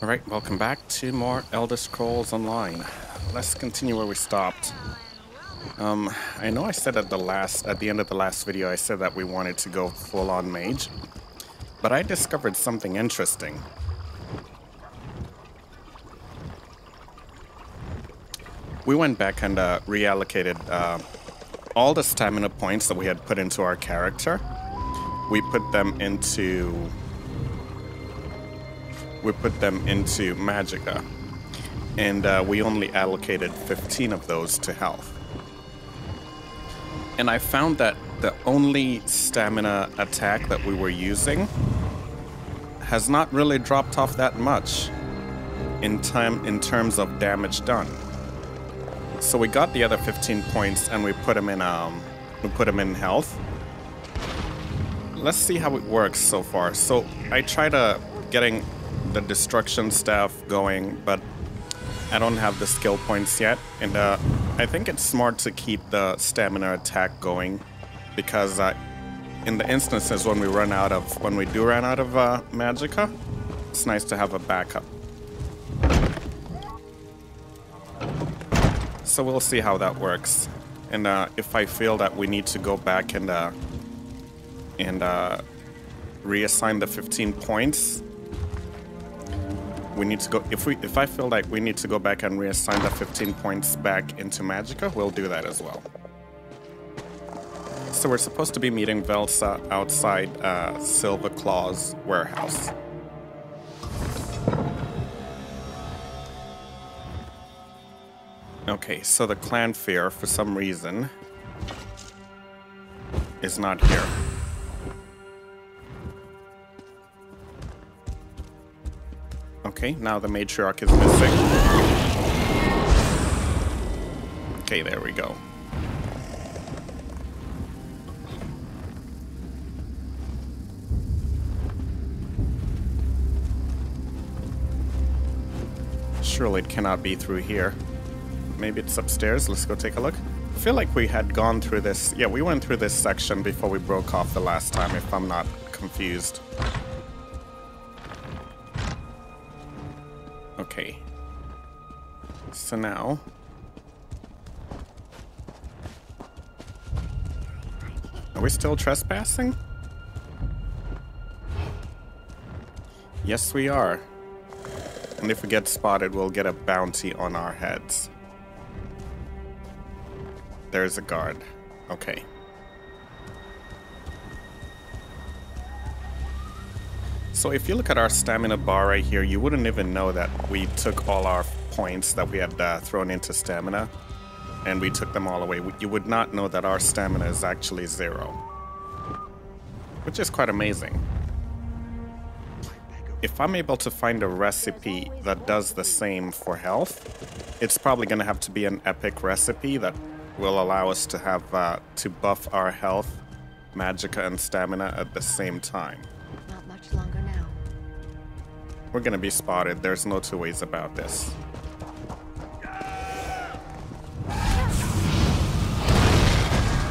Alright, welcome back to more Elder Scrolls Online. Let's continue where we stopped. I know I said at the end of the last video, I said that we wanted to go full-on mage, but I discovered something interesting. We went back and reallocated all the stamina points that we had put into our character. We put them into magicka, and we only allocated 15 of those to health. And I found that the only stamina attack that we were using has not really dropped off that much in terms of damage done. So we got the other 15 points and we put them in health. Let's see how it works so far. So I tried getting the destruction staff going, but I don't have the skill points yet, and I think it's smart to keep the stamina attack going, because in the instances when we do run out of magicka, it's nice to have a backup. So we'll see how that works, and if I feel that we need to go back and reassign the 15 points. We need to go, if I feel like we need to go back and reassign the 15 points back into magicka, we'll do that as well. So we're supposed to be meeting Velsa outside Silverclaw's warehouse. Okay, so the clan fear, for some reason, is not here. Okay, now the matriarch is missing. Okay, there we go. Surely it cannot be through here. Maybe it's upstairs. Let's go take a look. I feel like we had gone through this. Yeah, we went through this section before we broke off the last time, if I'm not confused. Okay, so now are we still trespassing? Yes, we are. And if we get spotted, we'll get a bounty on our heads. There's a guard. Okay. So if you look at our stamina bar right here, you wouldn't even know that we took all our points that we had thrown into stamina, and we took them all away. You would not know that our stamina is actually 0, which is quite amazing. If I'm able to find a recipe that does the same for health, it's probably going to have to be an epic recipe that will allow us to have to buff our health, magicka, and stamina at the same time. Not much longer now. We're gonna be spotted. There's no two ways about this.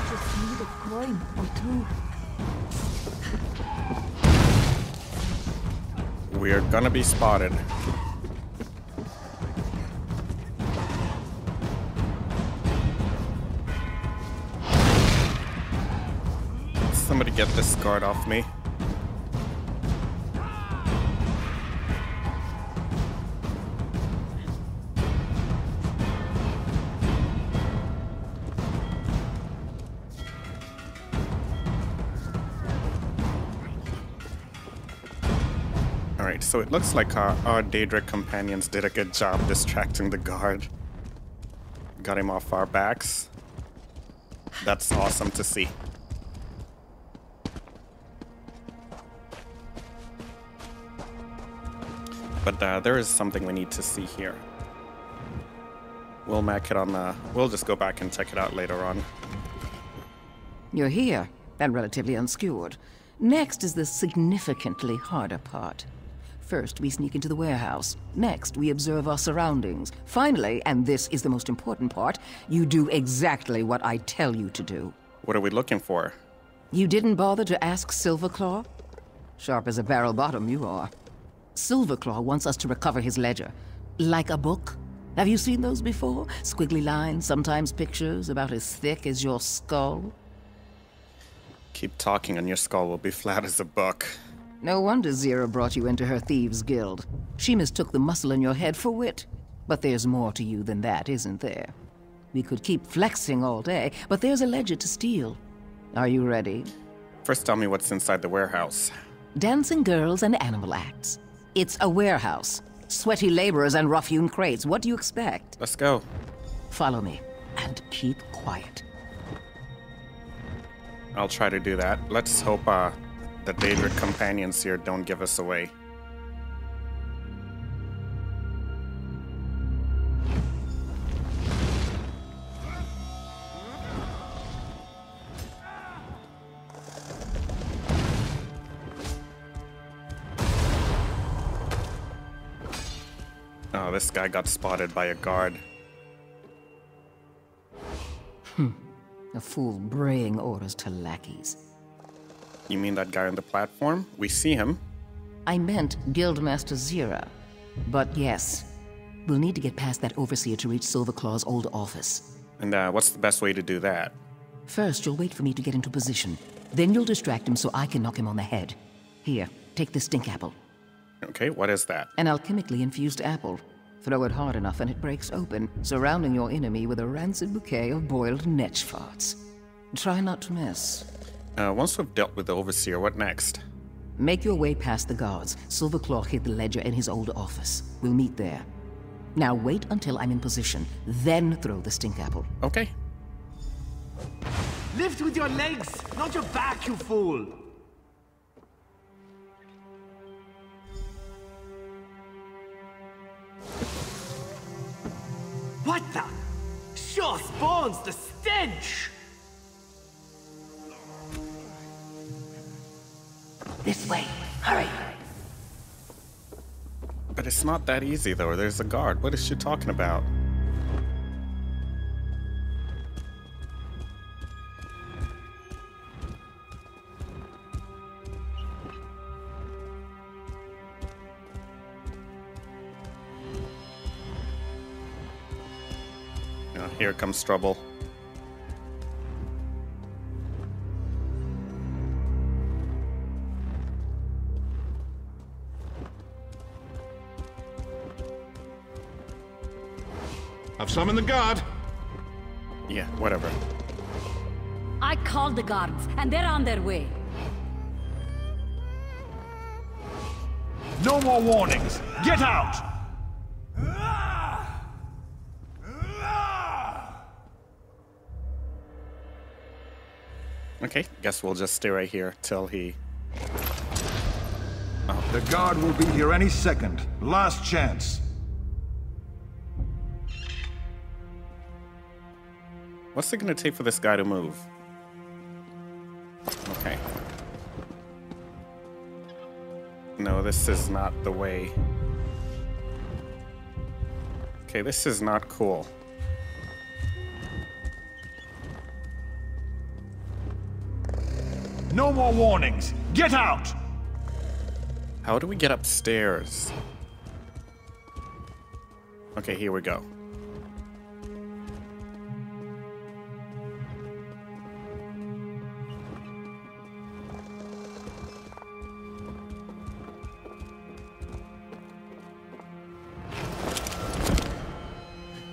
Just need a coin or two. We're gonna be spotted. Somebody get this guard off me. Alright, so it looks like our Daedric companions did a good job distracting the guard. Got him off our backs. That's awesome to see. But there is something we need to see here. We'll mark it on we'll just go back and check it out later on. You're here, and relatively unskewered. Next is the significantly harder part. First, we sneak into the warehouse. Next, we observe our surroundings. Finally, and this is the most important part, you do exactly what I tell you to do. What are we looking for? You didn't bother to ask Silverclaw? Sharp as a barrel bottom, you are. Silverclaw wants us to recover his ledger. Like a book. Have you seen those before? Squiggly lines, sometimes pictures about as thick as your skull. Keep talking and your skull will be flat as a book. No wonder Zira brought you into her Thieves Guild. She mistook the muscle in your head for wit. But there's more to you than that, isn't there? We could keep flexing all day, but there's a ledger to steal. Are you ready? First tell me what's inside the warehouse. Dancing girls and animal acts. It's a warehouse. Sweaty laborers and rough-hewn crates. What do you expect? Let's go. Follow me, and keep quiet. I'll try to do that. Let's hope the Daedric companions here don't give us away. Oh, this guy got spotted by a guard. A fool braying orders to lackeys. You mean that guy on the platform? We see him. I meant Guildmaster Zira. But yes, we'll need to get past that overseer to reach Silverclaw's old office. And what's the best way to do that? First, you'll wait for me to get into position. Then you'll distract him so I can knock him on the head. Here, take this stink apple. Okay, what is that? An alchemically infused apple. Throw it hard enough and it breaks open, surrounding your enemy with a rancid bouquet of boiled netch farts. Try not to miss. Once we've dealt with the overseer, what next? Make your way past the guards. Silverclaw hid the ledger in his old office. We'll meet there. Now wait until I'm in position, then throw the stink apple. Okay. Lift with your legs, not your back, you fool! What the? Sure spawns the stench! This way, hurry! But it's not that easy, though. There's a guard. What is she talking about? Oh, here comes trouble. I've summoned the guard. Yeah, whatever. I called the guards, and they're on their way. No more warnings! Get out! Okay, guess we'll just stay right here till he... Oh. The guard will be here any second. Last chance. What's it gonna take for this guy to move? Okay. No, this is not the way. Okay, this is not cool. No more warnings! Get out! How do we get upstairs? Okay, here we go.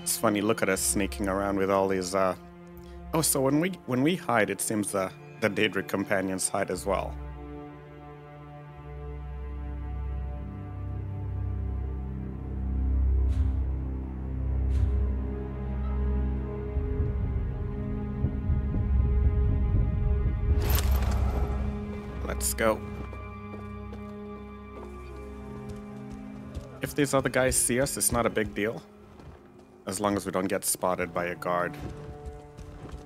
It's funny, look at us sneaking around with all these, Oh, so when we hide, it seems the Daedric companions hide as well. Let's go. If these other guys see us, it's not a big deal. As long as we don't get spotted by a guard.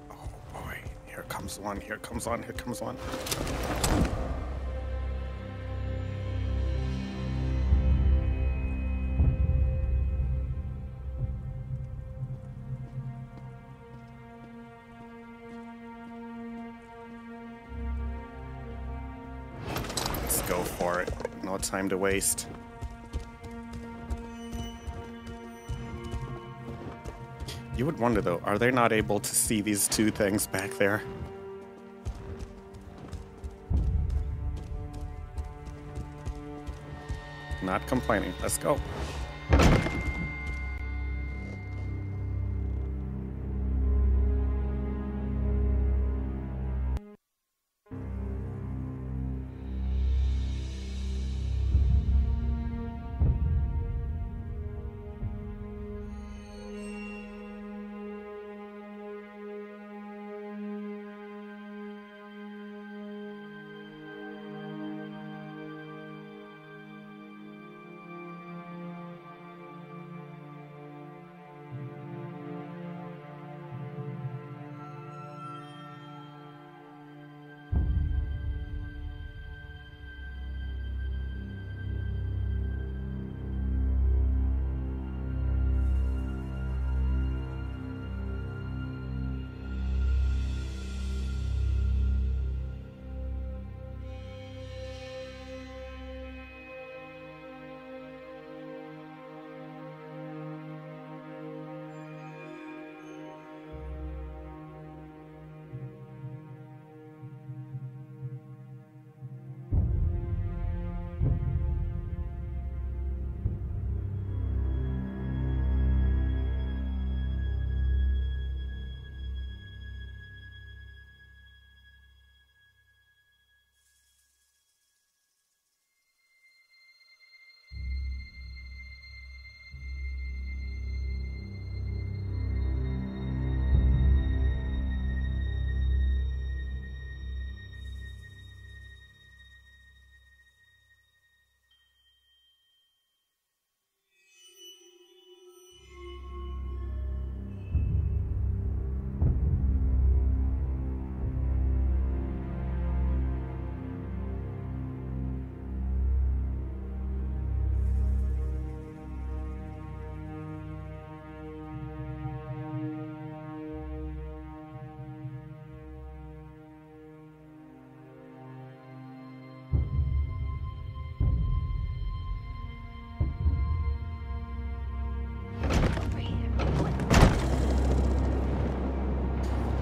Oh boy, here comes one, here comes one, here comes one. Let's go for it. No time to waste. You would wonder though, are they not able to see these two things back there? Not complaining. Let's go.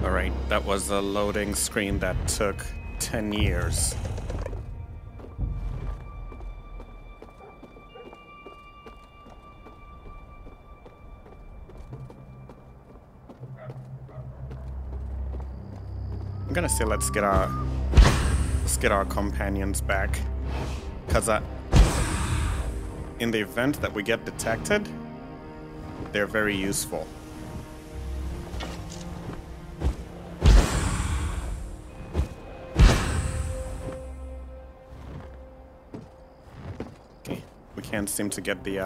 Alright, that was a loading screen that took 10 years. I'm gonna say let's get our companions back, because in the event that we get detected, they're very useful. Okay, we can't seem to get the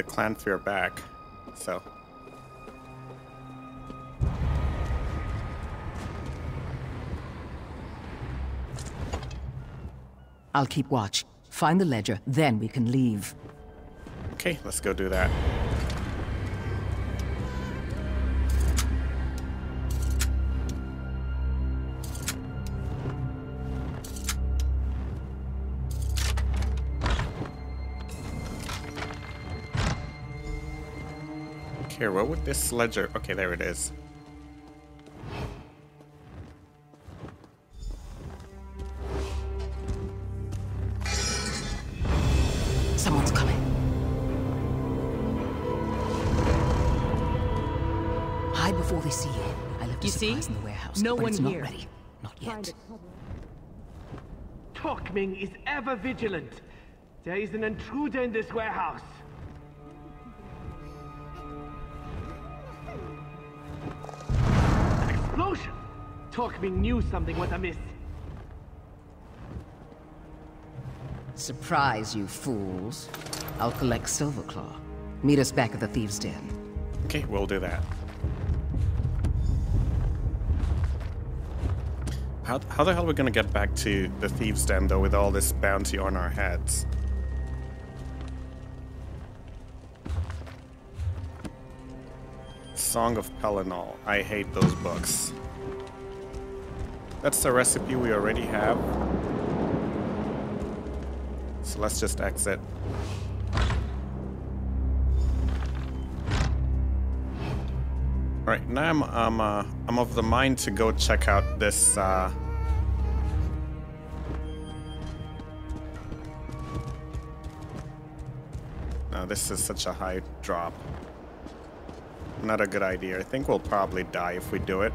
clan fear back, so. I'll keep watch. Find the ledger, then we can leave. Okay, let's go do that. Okay, what would this ledger? Okay, there it is. Someone's coming. Hide before they see you. I left a You see? surprise in the warehouse. No but one it's not here. ready. Not yet. Tokming is ever vigilant. There is an intruder in this warehouse. An explosion! Tokming knew something was amiss. Surprise, you fools. I'll collect Silverclaw. Meet us back at the Thieves' Den. Okay, we'll do that. How the hell are we gonna get back to the Thieves' Den, though, with all this bounty on our heads? Song of Pelennor. I hate those books. That's the recipe we already have. So let's just exit. Right, now I'm of the mind to go check out this, No, this is such a high drop. Not a good idea. I think we'll probably die if we do it.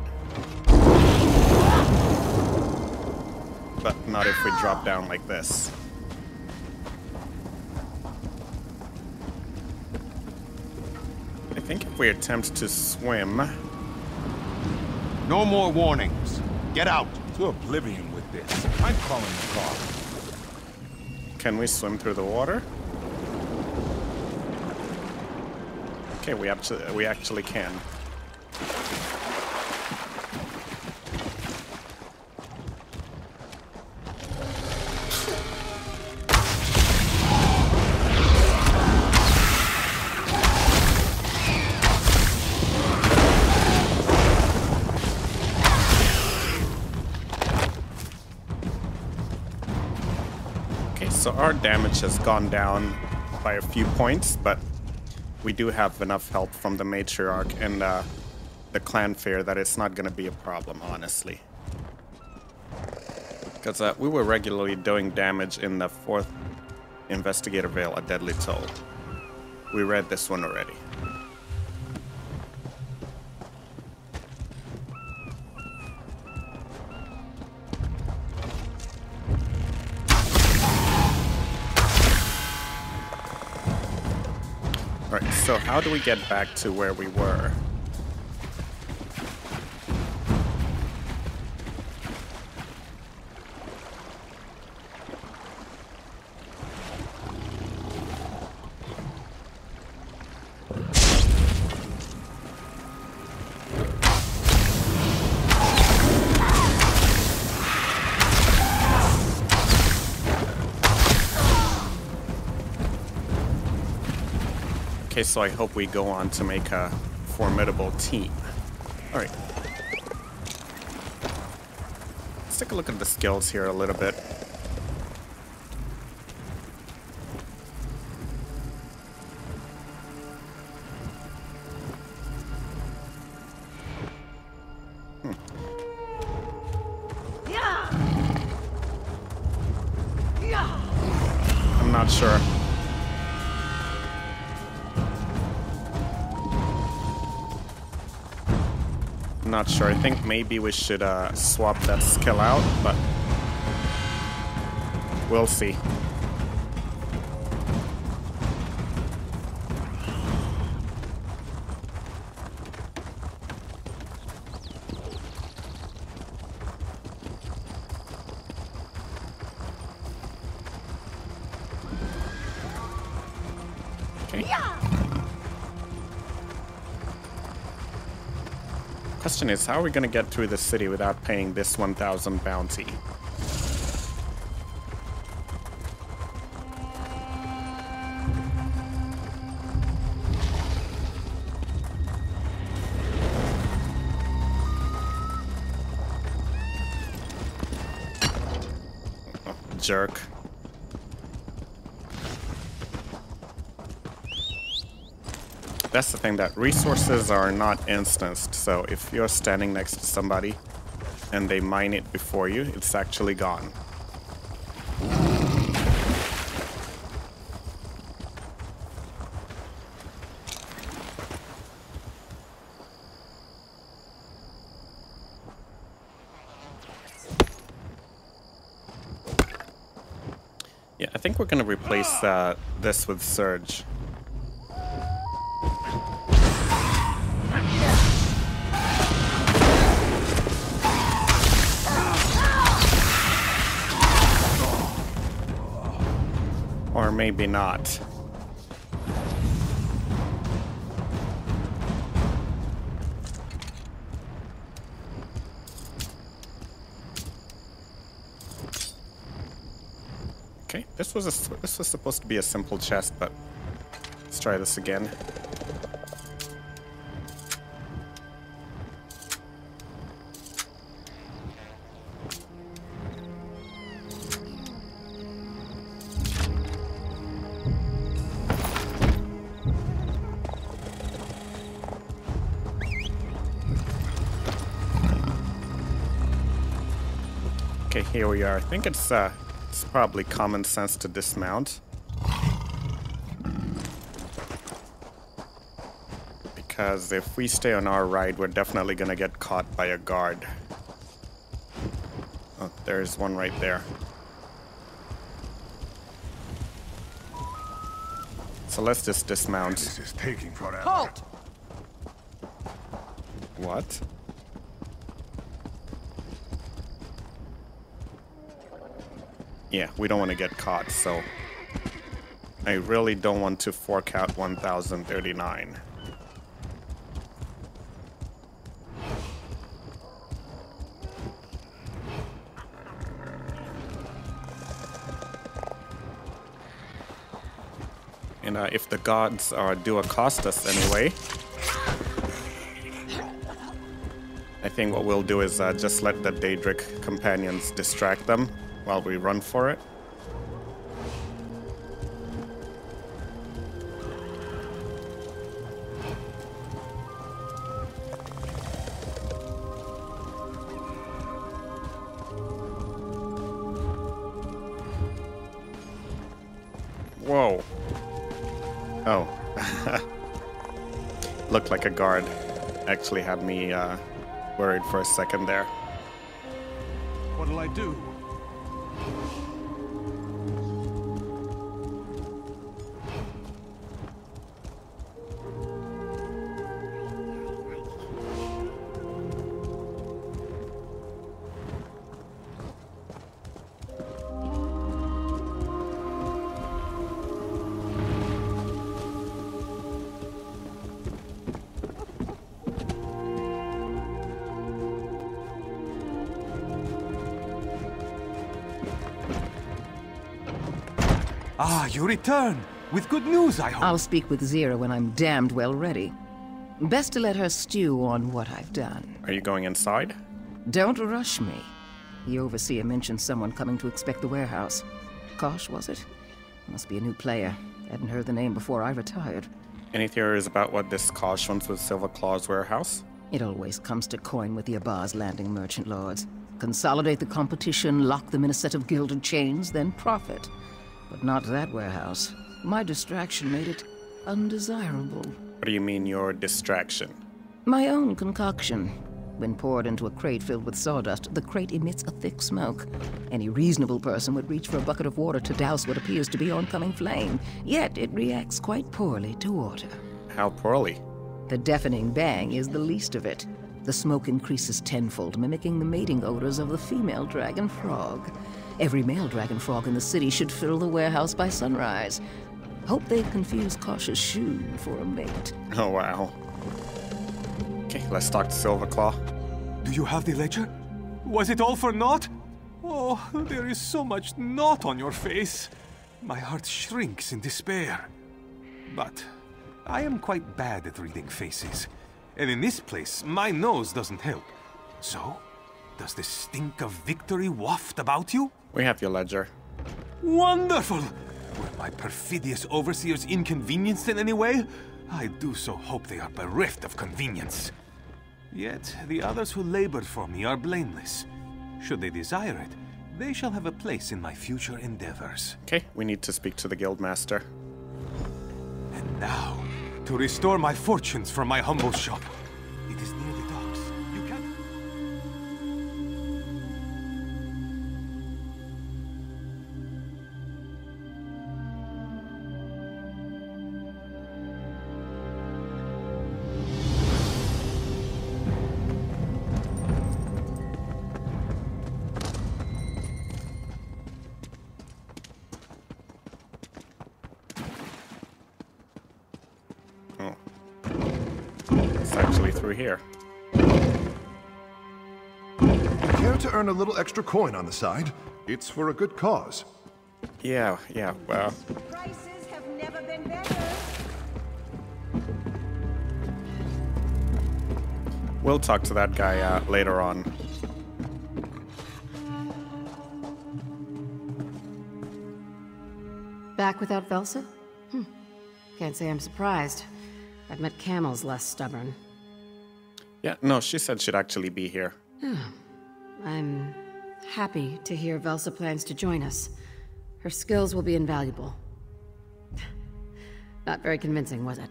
But not if we drop down like this. I think if we attempt to swim... No more warnings. Get out. To oblivion with this. I'm calling the car. Can we swim through the water? Okay, we actually can. So our damage has gone down by a few points, but we do have enough help from the matriarch and the clan fair that it's not going to be a problem, honestly. Because we were regularly doing damage in the 4th Investigator Vale, A Deadly Toll. We read this one already. Alright, so how do we get back to where we were? Okay, so I hope we go on to make a formidable team. Alright. Let's take a look at the skills here a little bit. I'm not sure. Not sure. I think maybe we should swap that skill out, but we'll see. Okay. Question is, how are we going to get through the city without paying this 1,000 bounty? Oh, jerk. That's the thing, that resources are not instanced, so if you're standing next to somebody and they mine it before you, it's actually gone. Yeah, I think we're gonna replace this with Surge. Or maybe not. Okay, this was supposed to be a simple chest, but let's try this again. here we are. I think it's probably common sense to dismount. Because if we stay on our ride, we're definitely gonna get caught by a guard. Oh, there's one right there. So let's just dismount. This is taking forever. Halt! What? Yeah, we don't want to get caught, so I really don't want to fork out 1,039. And if the gods do accost us anyway, I think what we'll do is just let the Daedric companions distract them while we run for it. Whoa. Oh. Looked like a guard. Actually had me worried for a second there. What'll I do? Ah, you return! With good news, I hope. I'll speak with Zira when I'm damned well ready. Best to let her stew on what I've done. Are you going inside? Don't rush me. The overseer mentioned someone coming to inspect the warehouse. Kosh, was it? Must be a new player. Hadn't heard the name before I retired. Any theories about what this Kosh wants with Silverclaw's warehouse? It always comes to coin with the Abar's landing merchant lords. Consolidate the competition, lock them in a set of gilded chains, then profit. But not that warehouse. My distraction made it undesirable. What do you mean, your distraction? My own concoction. When poured into a crate filled with sawdust, the crate emits a thick smoke. Any reasonable person would reach for a bucket of water to douse what appears to be oncoming flame. Yet it reacts quite poorly to water. How poorly? The deafening bang is the least of it. The smoke increases tenfold, mimicking the mating odors of the female dragon frog. Every male dragon frog in the city should fill the warehouse by sunrise. Hope they confuse Kosh's shoe for a mate. Oh, wow. Okay, let's talk to Silverclaw. Do you have the ledger? Was it all for naught? Oh, there is so much naught on your face. My heart shrinks in despair. But I am quite bad at reading faces. And in this place, my nose doesn't help. So, does the stink of victory waft about you? We have your ledger. Wonderful! Were my perfidious overseers inconvenienced in any way? I do so hope they are bereft of convenience. Yet, the others who labored for me are blameless. Should they desire it, they shall have a place in my future endeavors. Okay, we need to speak to the guildmaster. And now, to restore my fortunes from my humble shop. It is near the docks. You can... Through here. Care to earn a little extra coin on the side? It's for a good cause. Yeah, well. Prices have never been better. We'll talk to that guy later on. Back without Velsa? Can't say I'm surprised. I've met camels less Yeah, no, she said she'd actually be here. I'm happy to hear Velsa plans to join us. Her skills will be invaluable. Not very convincing, was it?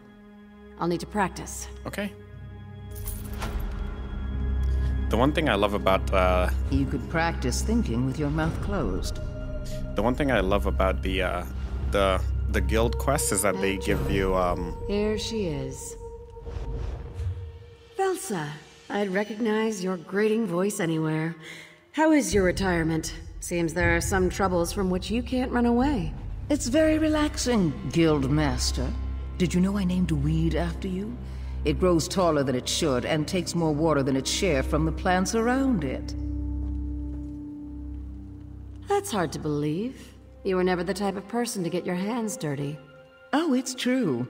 I'll need to practice. Okay. The one thing I love about You could practice thinking with your mouth closed. the one thing I love about the guild quest is that they give you Here she is. Velsa, I'd recognize your grating voice anywhere. How is your retirement? Seems there are some troubles from which you can't run away. It's very relaxing, Guild Master. Did you know I named a weed after you? It grows taller than it should and takes more water than its share from the plants around it. That's hard to believe. You were never the type of person to get your hands dirty. Oh, it's true.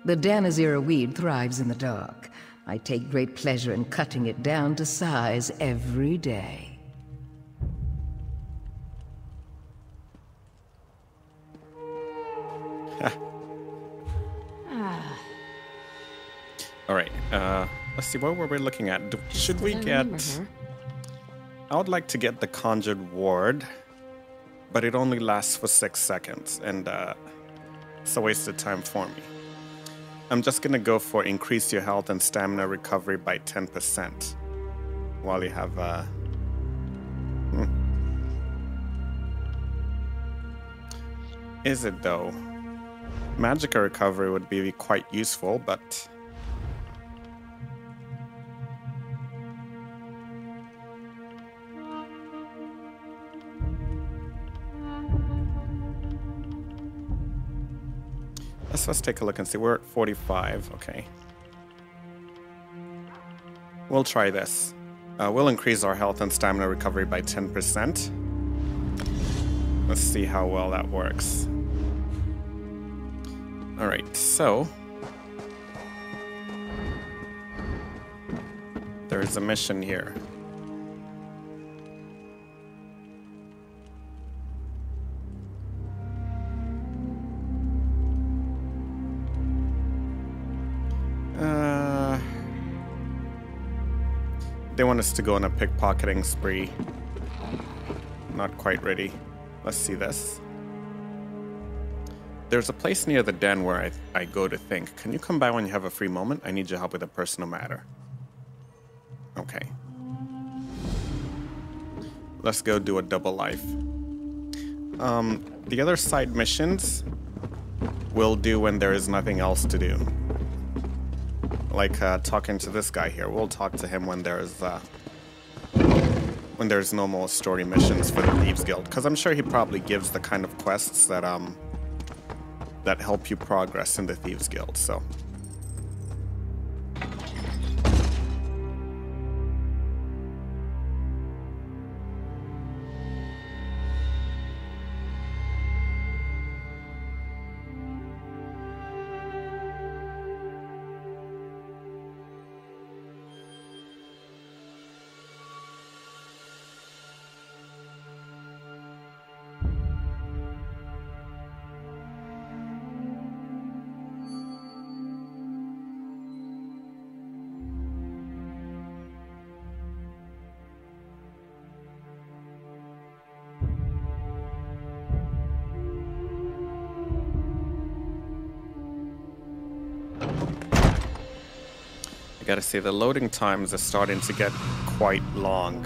The Danazira weed thrives in the dark. I take great pleasure in cutting it down to size every day. All right. Let's see. What were we looking at? Should we get? I would like to get the Conjured Ward, but it only lasts for 6 seconds, and it's a waste of time for me. I'm just gonna go for increase your health and stamina recovery by 10% while you have. Is it though? Magicka recovery would be quite useful, but. Let's take a look and see. We're at 45. Okay. We'll try this. We'll increase our health and stamina recovery by 10%. Let's see how well that works. All right, so there is a mission here. They want us to go on a pickpocketing spree. Not quite ready. Let's see this. There's a place near the den where I go to think. Can you come by when you have a free moment? I need your help with a personal matter. Okay. Let's go do a double life. The other side missions we'll do when there is nothing else to do. Like talking to this guy here. We'll talk to him when there's no more story missions for the Thieves Guild, because I'm sure he probably gives the kind of quests that that help you progress in the Thieves Guild. So. I gotta say, the loading times are starting to get quite long.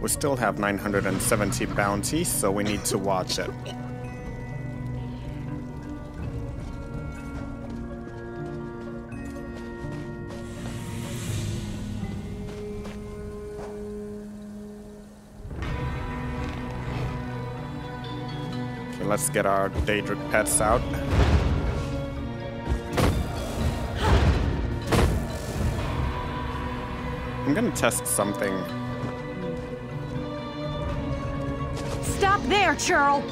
We still have 970 bounty, so we need to watch it. Let's get our Daedric pets out. I'm gonna test something. Stop there, churl!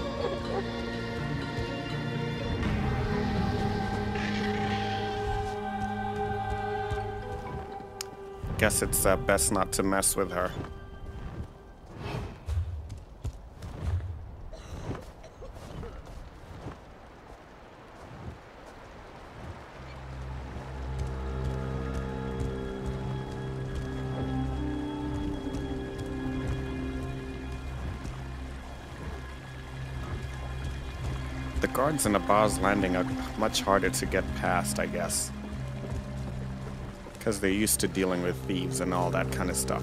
Guess it's best not to mess with her. guards in a boss landing are much harder to get past, I guess. Because they're used to dealing with thieves and all that kind of stuff.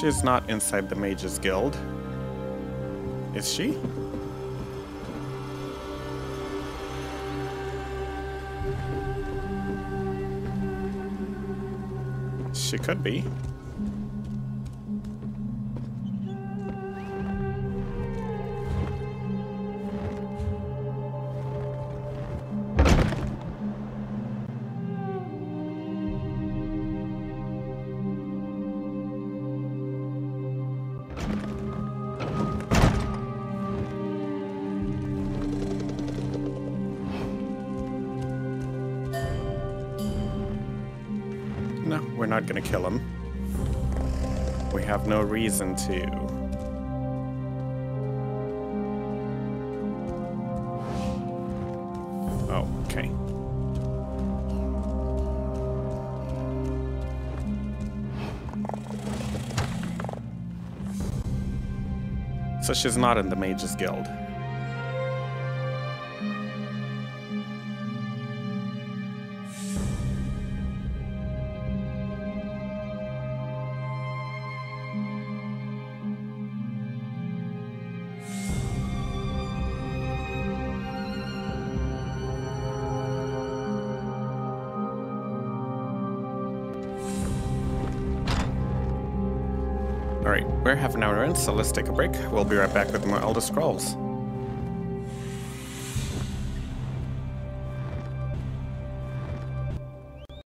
She's not inside the Mages Guild. Is she? She could be. No, we're not gonna kill him. We have no reason to. Oh, okay. So she's not in the Mages Guild. Alright, we're half an hour in, so let's take a break. We'll be right back with more Elder Scrolls.